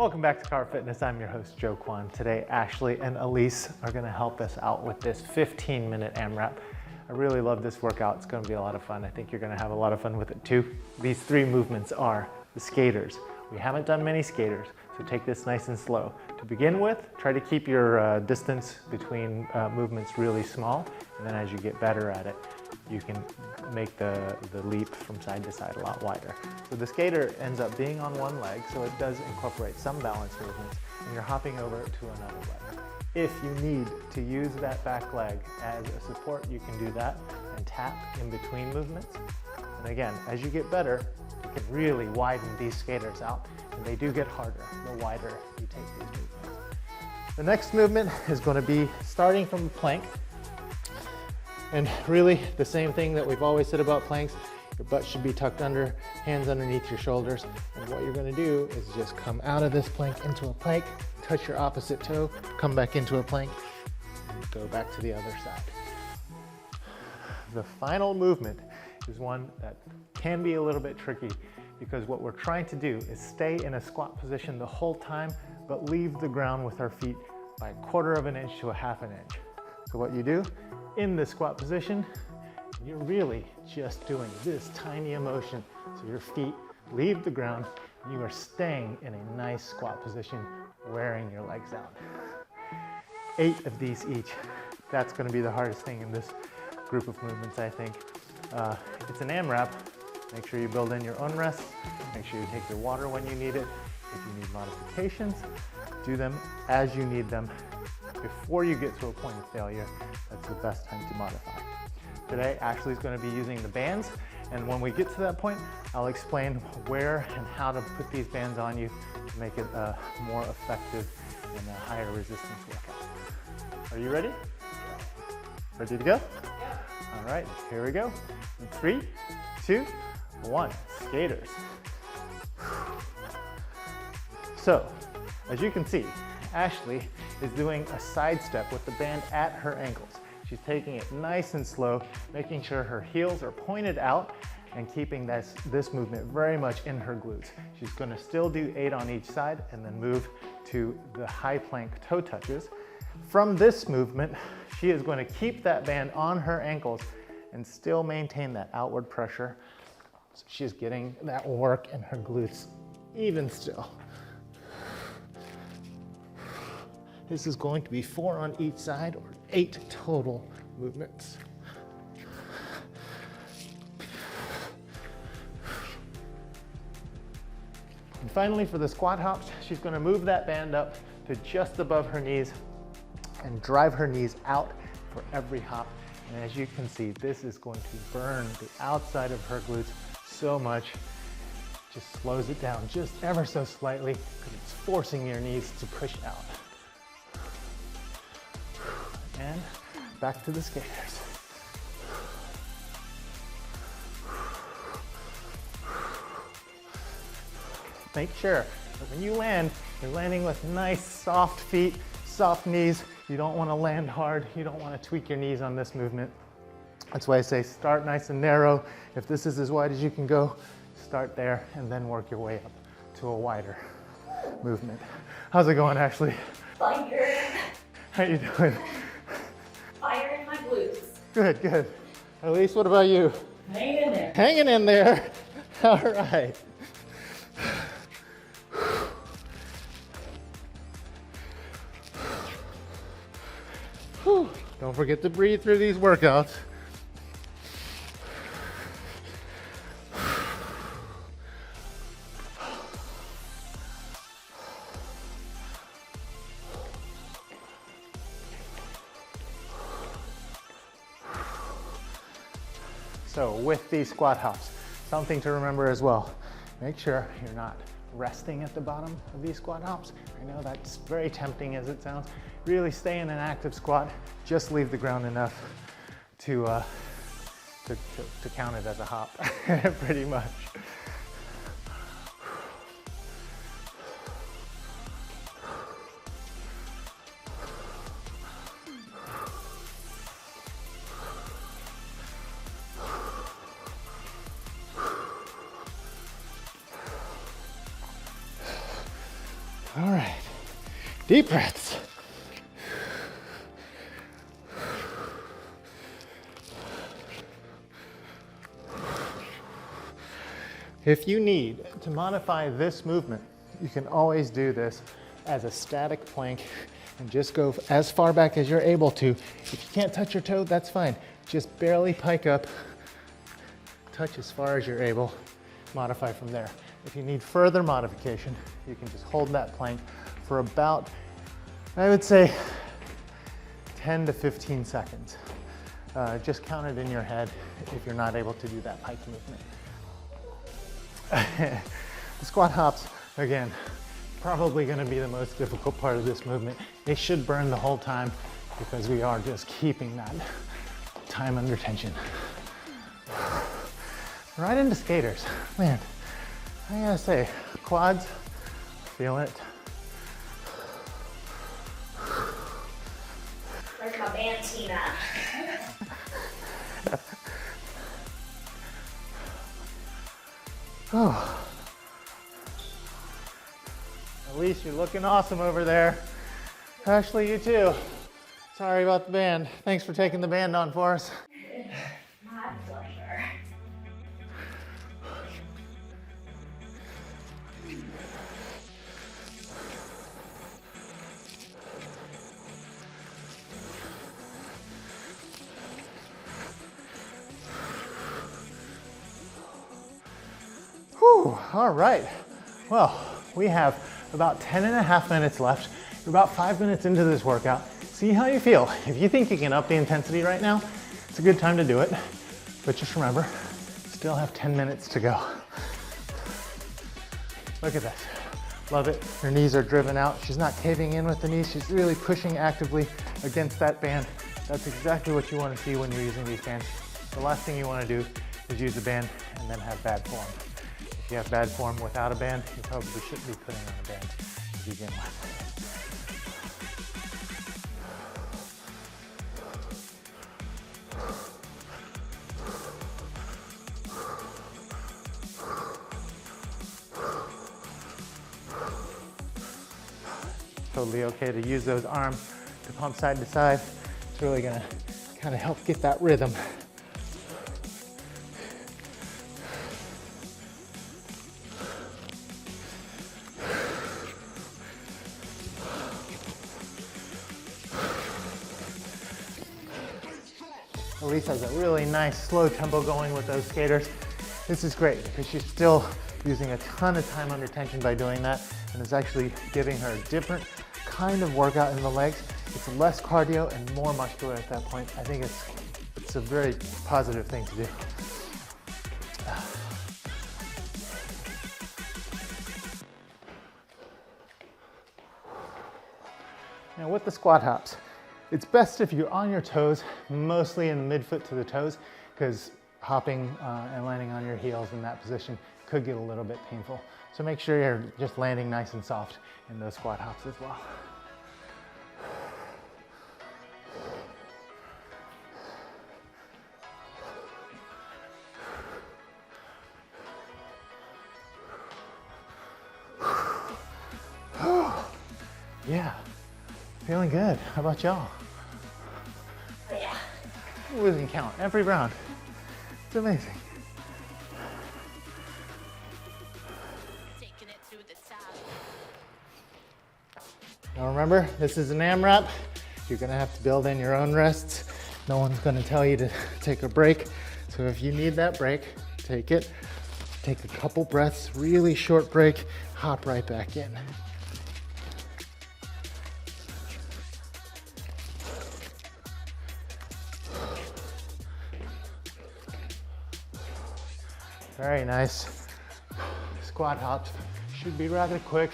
Welcome back to CARV Fitness. I'm your host, Joe Kwan. Today, Ashley and Elise are gonna help us out with this 15-minute AMRAP. I really love this workout. It's gonna be a lot of fun. I think you're gonna have a lot of fun with it too. These three movements are the skaters. We haven't done many skaters, so take this nice and slow. To begin with, try to keep your distance between movements really small, and then as you get better at it, you can make the leap from side to side a lot wider. So the skater ends up being on one leg, so it does incorporate some balance movements, and you're hopping over to another leg. If you need to use that back leg as a support, you can do that and tap in between movements. And again, as you get better, you can really widen these skaters out, and they do get harder the wider you take these movements. The next movement is going to be starting from a plank. And really the same thing that we've always said about planks. Your butt should be tucked under, hands underneath your shoulders. And what you're gonna do is just come out of this plank into a plank, touch your opposite toe, come back into a plank, and go back to the other side. The final movement is one that can be a little bit tricky because what we're trying to do is stay in a squat position the whole time, but leave the ground with our feet by 1/4 of an inch to 1/2 an inch. So what you do in the squat position, you're really just doing this tiny motion. So your feet leave the ground, and you are staying in a nice squat position, wearing your legs out. 8 of these each. That's gonna be the hardest thing in this group of movements, I think. It's an AMRAP. Make sure you build in your own rests. Make sure you take your water when you need it. If you need modifications, do them as you need them. Before you get to a point of failure, that's the best time to modify. Today, Ashley's going to be using the bands, and when we get to that point, I'll explain where and how to put these bands on you to make it a more effective and a higher resistance workout. Are you ready? Ready to go? All right, here we go. In 3, 2, 1, skaters. So, as you can see, Ashley is doing a side step with the band at her ankles. She's taking it nice and slow, making sure her heels are pointed out and keeping this movement very much in her glutes. She's gonna still do 8 on each side and then move to the high plank toe touches. From this movement, she is going to keep that band on her ankles and still maintain that outward pressure. So she's getting that work in her glutes even still. This is going to be 4 on each side, or 8 total movements. And finally, for the squat hops, she's going to move that band up to just above her knees and drive her knees out for every hop. And as you can see, this is going to burn the outside of her glutes so much. Just slows it down just ever so slightly because it's forcing your knees to push out. And back to the skaters. Make sure that when you land, you're landing with nice soft feet, soft knees. You don't want to land hard. You don't want to tweak your knees on this movement. That's why I say start nice and narrow. If this is as wide as you can go, start there and then work your way up to a wider movement. How's it going, Ashley? Fire. How you doing? Fire in my glutes. Good, good. Elise, what about you? Hanging in there. Hanging in there. All right. Whew. Don't forget to breathe through these workouts. So with these squat hops, something to remember as well. Make sure you're not resting at the bottom of these squat hops. I know that's very tempting as it sounds. Really stay in an active squat. Just leave the ground enough to count it as a hop, pretty much. All right, deep breaths. If you need to modify this movement, you can always do this as a static plank and just go as far back as you're able to. If you can't touch your toe, that's fine. Just barely pike up, touch as far as you're able, modify from there. If you need further modification, you can just hold that plank for about, I would say, 10 to 15 seconds. Just count it in your head if you're not able to do that pike movement. The squat hops, again, probably going to be the most difficult part of this movement. They should burn the whole time because we are just keeping that time under tension. Right into skaters. Man, I gotta say, quads, feel it. Where's my band team at? Oh. Elise, you're looking awesome over there. Ashley, you too. Sorry about the band. Thanks for taking the band on for us. My pleasure. Whew, all right. Well, we have about 10.5 minutes left. We're about 5 minutes into this workout. See how you feel. If you think you can up the intensity right now, it's a good time to do it. But just remember, still have 10 minutes to go. Look at this. Love it. Her knees are driven out. She's not caving in with the knees. She's really pushing actively against that band. That's exactly what you want to see when you're using these bands. The last thing you want to do is use a band and then have bad form. If you have bad form without a band, you probably shouldn't be putting on a band to begin with. Totally okay to use those arms to pump side to side. It's really gonna kind of help get that rhythm. Elise has a really nice slow tempo going with those skaters. This is great because she's still using a ton of time under tension by doing that, and it's actually giving her a different kind of workout in the legs. It's less cardio and more muscular at that point. I think it's a very positive thing to do. Now with the squat hops, it's best if you're on your toes, mostly in the midfoot to the toes, because hopping and landing on your heels in that position could get a little bit painful. So make sure you're just landing nice and soft in those squat hops as well. Yeah, feeling good. How about y'all? Yeah. Losing count every round. It's amazing. Taking it to the top. Now remember, this is an AMRAP. You're gonna have to build in your own rests. No one's gonna tell you to take a break. So if you need that break, take it. Take a couple breaths, really short break, hop right back in. Very nice. Squat hops should be rather quick.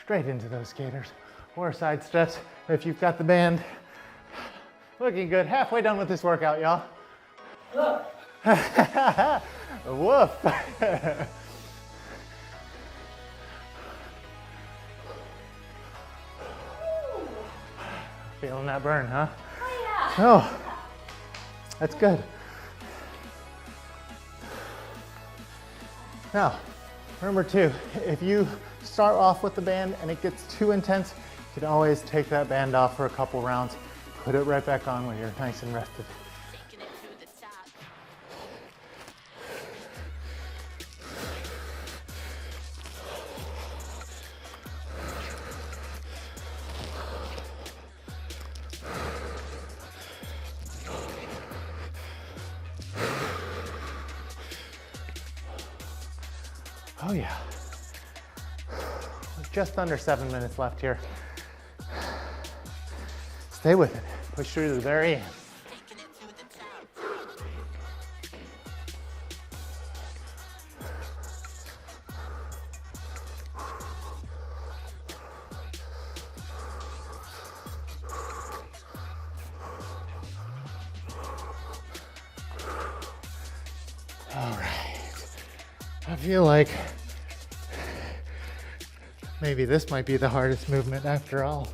Straight into those skaters or side steps if you've got the band. Looking good. Halfway done with this workout, y'all. Woof. Feeling that burn, huh? Oh, yeah. Oh, that's good. Now, Remember too, if you start off with the band and it gets too intense, you can always take that band off for a couple rounds, put it right back on when you're nice and rested. Oh yeah. Just under 7 minutes left here. Stay with it. Push through to the very end. All right. I feel like maybe this might be the hardest movement after all.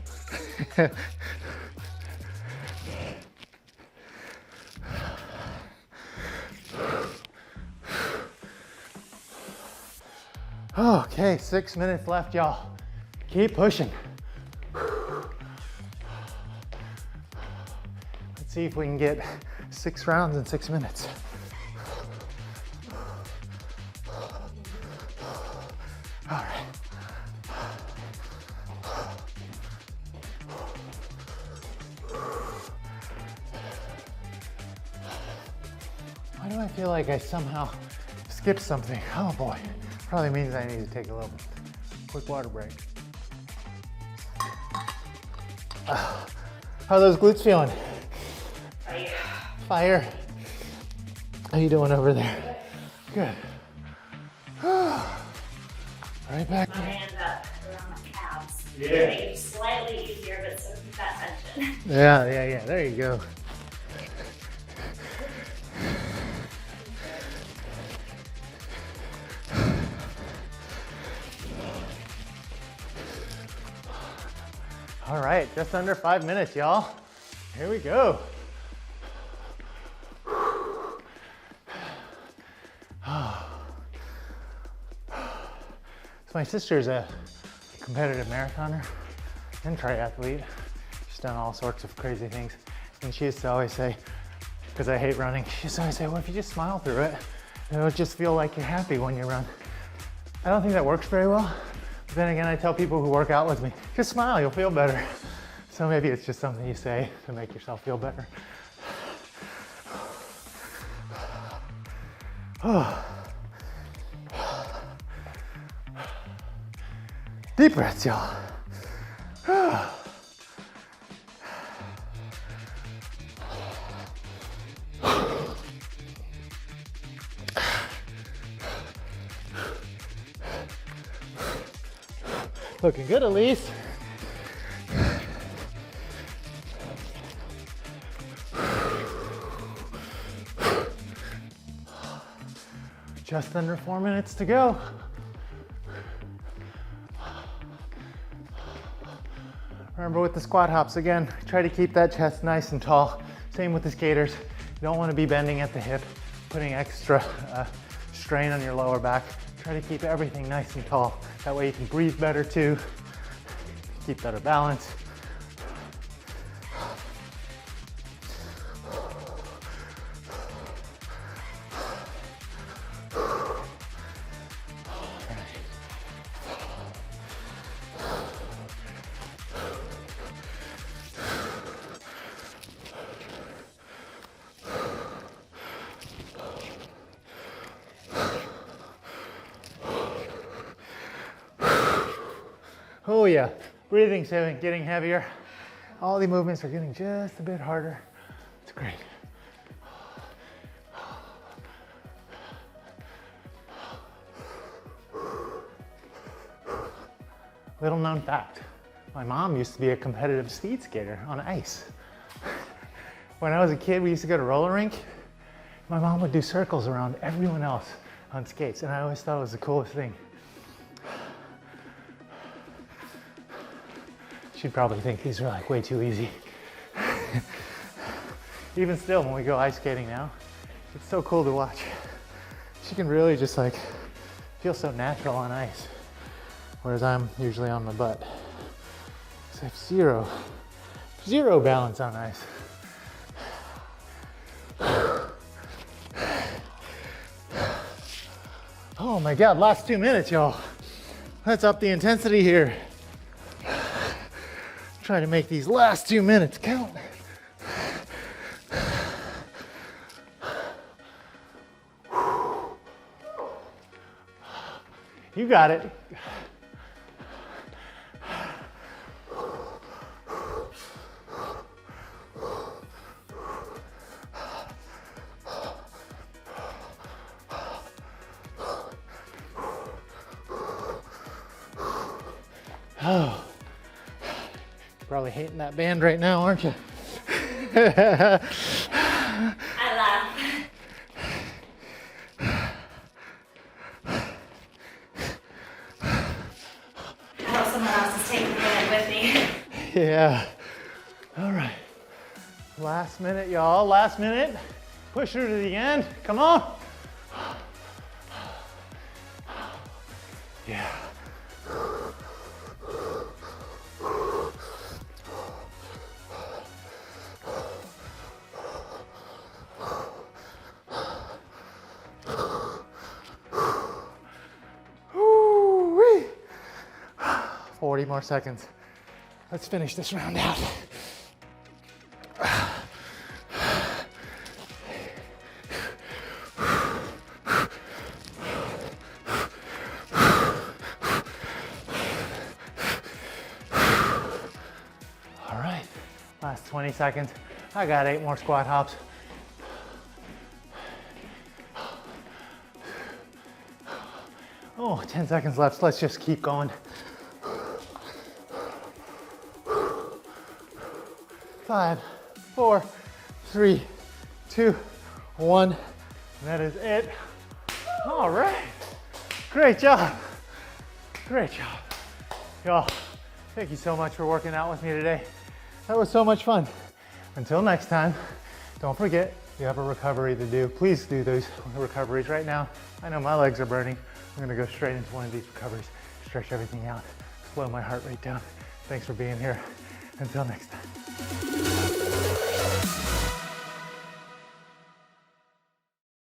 Okay, 6 minutes left, y'all. Keep pushing. Let's see if we can get 6 rounds in 6 minutes. All right. Why do I feel like I somehow skipped something? Oh boy. Probably means I need to take a little quick water break. How are those glutes feeling? Fire. How you doing over there? Good. Right back. My hands up around my calves. Yeah. Make it slightly easier, but still keep that tension. Yeah. There you go. All right, just under 5 minutes, y'all. Here we go. So my sister's a competitive marathoner and triathlete. She's done all sorts of crazy things. And she used to always say, because I hate running, she used to always say, well, if you just smile through it, it'll just feel like you're happy when you run. I don't think that works very well. But then again, I tell people who work out with me, just smile, you'll feel better. So maybe it's just something you say to make yourself feel better. Deep breaths, y'all. Looking good, Elise. Just under 4 minutes to go. Remember with the squat hops, again, try to keep that chest nice and tall. Same with the skaters. You don't want to be bending at the hip, putting extra strain on your lower back. Try to keep everything nice and tall. That way you can breathe better too, keep better balance. Oh yeah, breathing's getting heavier. All the movements are getting just a bit harder. It's great. Little known fact, my mom used to be a competitive speed skater on ice. When I was a kid, we used to go to roller rink. My mom would do circles around everyone else on skates, and I always thought it was the coolest thing. She'd probably think these are like way too easy. Even still, when we go ice skating now, it's so cool to watch. She can really just like feels so natural on ice, whereas I'm usually on my butt. So I have zero balance on ice. Oh my God, last 2 minutes, y'all. Let's up the intensity here. Try to make these last 2 minutes count. You got it. Oh, you're probably hating that band right now, aren't you? I laugh. I hope someone else is taking it with me. Yeah. All right. Last minute, y'all. Last minute. Push her to the end. Come on. Yeah. Woo-wee. 40 more seconds. Let's finish this round out. All right, last 20 seconds. I got 8 more squat hops. Oh, 10 seconds left. Let's just keep going. 5, 4, 3, 2, 1. And that is it. All right. Great job. Great job. Y'all, thank you so much for working out with me today. That was so much fun. Until next time, don't forget you have a recovery to do. Please do those recoveries right now. I know my legs are burning. I'm gonna go straight into one of these recoveries, stretch everything out, slow my heart rate down. Thanks for being here. Until next time.